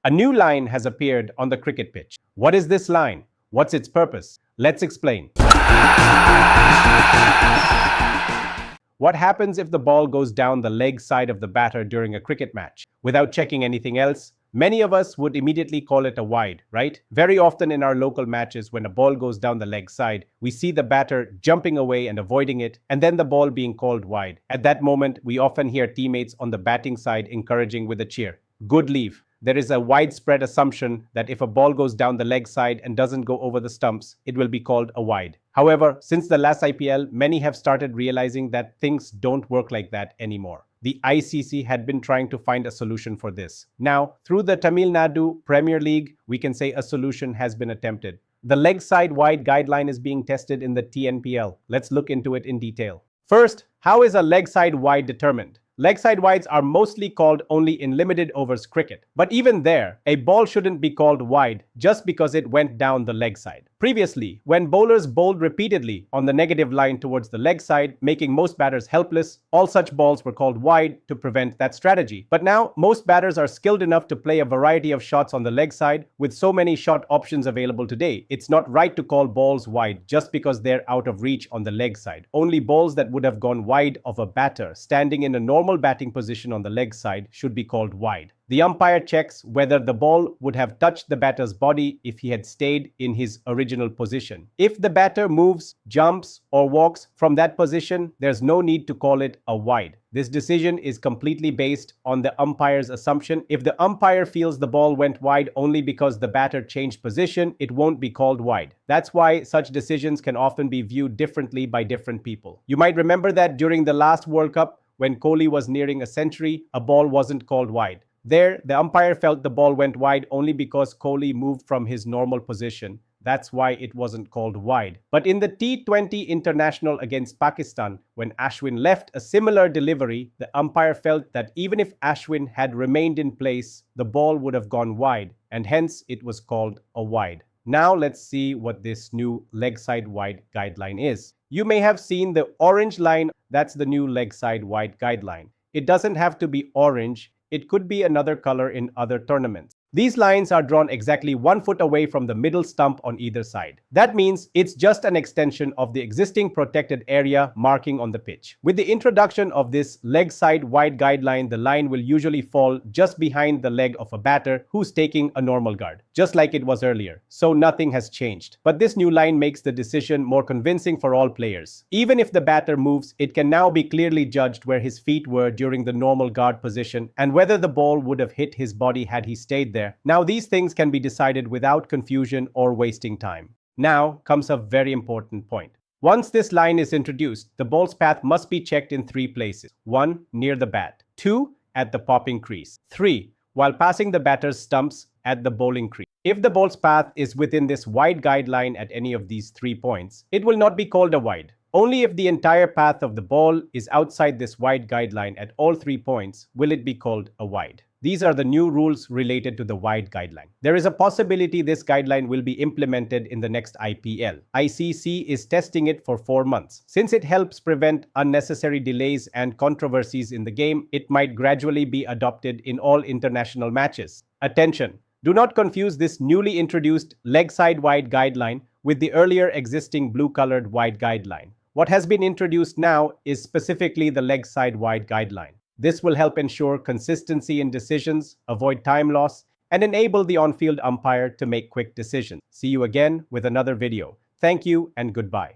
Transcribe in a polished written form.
A new line has appeared on the cricket pitch. What is this line? What's its purpose? Let's explain. What happens if the ball goes down the leg side of the batter during a cricket match? Without checking anything else, many of us would immediately call it a wide, right? Very often in our local matches, when a ball goes down the leg side, we see the batter jumping away and avoiding it, and then the ball being called wide. At that moment, we often hear teammates on the batting side encouraging with a cheer. Good leave. There is a widespread assumption that if a ball goes down the leg side and doesn't go over the stumps, it will be called a wide. However, since the last IPL, many have started realizing that things don't work like that anymore. The ICC had been trying to find a solution for this. Now, through the Tamil Nadu Premier League, we can say a solution has been attempted. The Legside Wide guideline is being tested in the TNPL. Let's look into it in detail. First, how is a legside wide determined? Legside wides are mostly called only in limited overs cricket. But even there, a ball shouldn't be called wide just because it went down the leg side. Previously, when bowlers bowled repeatedly on the negative line towards the leg side, making most batters helpless, all such balls were called wide to prevent that strategy. But now, most batters are skilled enough to play a variety of shots on the leg side. With so many shot options available today, it's not right to call balls wide just because they're out of reach on the leg side. Only balls that would have gone wide of a batter standing in a normal batting position on the leg side should be called wide. The umpire checks whether the ball would have touched the batter's body if he had stayed in his original position. If the batter moves, jumps, or walks from that position, there's no need to call it a wide. This decision is completely based on the umpire's assumption. If the umpire feels the ball went wide only because the batter changed position, it won't be called wide. That's why such decisions can often be viewed differently by different people. You might remember that during the last World Cup, when Kohli was nearing a century, a ball wasn't called wide. There, the umpire felt the ball went wide only because Kohli moved from his normal position. That's why it wasn't called wide. But in the T20 International against Pakistan, when Ashwin left a similar delivery, the umpire felt that even if Ashwin had remained in place, the ball would have gone wide, and hence it was called a wide. Now let's see what this new legside wide guideline is. You may have seen the orange line. That's the new legside wide guideline. It doesn't have to be orange. It could be another color in other tournaments. These lines are drawn exactly 1 foot away from the middle stump on either side. That means it's just an extension of the existing protected area marking on the pitch. With the introduction of this leg side wide guideline, the line will usually fall just behind the leg of a batter who's taking a normal guard, just like it was earlier. So nothing has changed. But this new line makes the decision more convincing for all players. Even if the batter moves, it can now be clearly judged where his feet were during the normal guard position and whether the ball would have hit his body had he stayed there. Now these things can be decided without confusion or wasting time. Now comes a very important point. Once this line is introduced, the ball's path must be checked in 3 places. 1. Near the bat. 2. At the popping crease. 3. While passing the batter's stumps at the bowling crease. If the ball's path is within this wide guideline at any of these 3 points, it will not be called a wide. Only if the entire path of the ball is outside this wide guideline at all 3 points will it be called a wide. These are the new rules related to the wide guideline. There is a possibility this guideline will be implemented in the next IPL. ICC is testing it for 4 months. Since it helps prevent unnecessary delays and controversies in the game, it might gradually be adopted in all international matches. Attention! Do not confuse this newly introduced legside wide guideline with the earlier existing blue-colored wide guideline. What has been introduced now is specifically the legside wide guideline. This will help ensure consistency in decisions, avoid time loss, and enable the on-field umpire to make quick decisions. See you again with another video. Thank you and goodbye.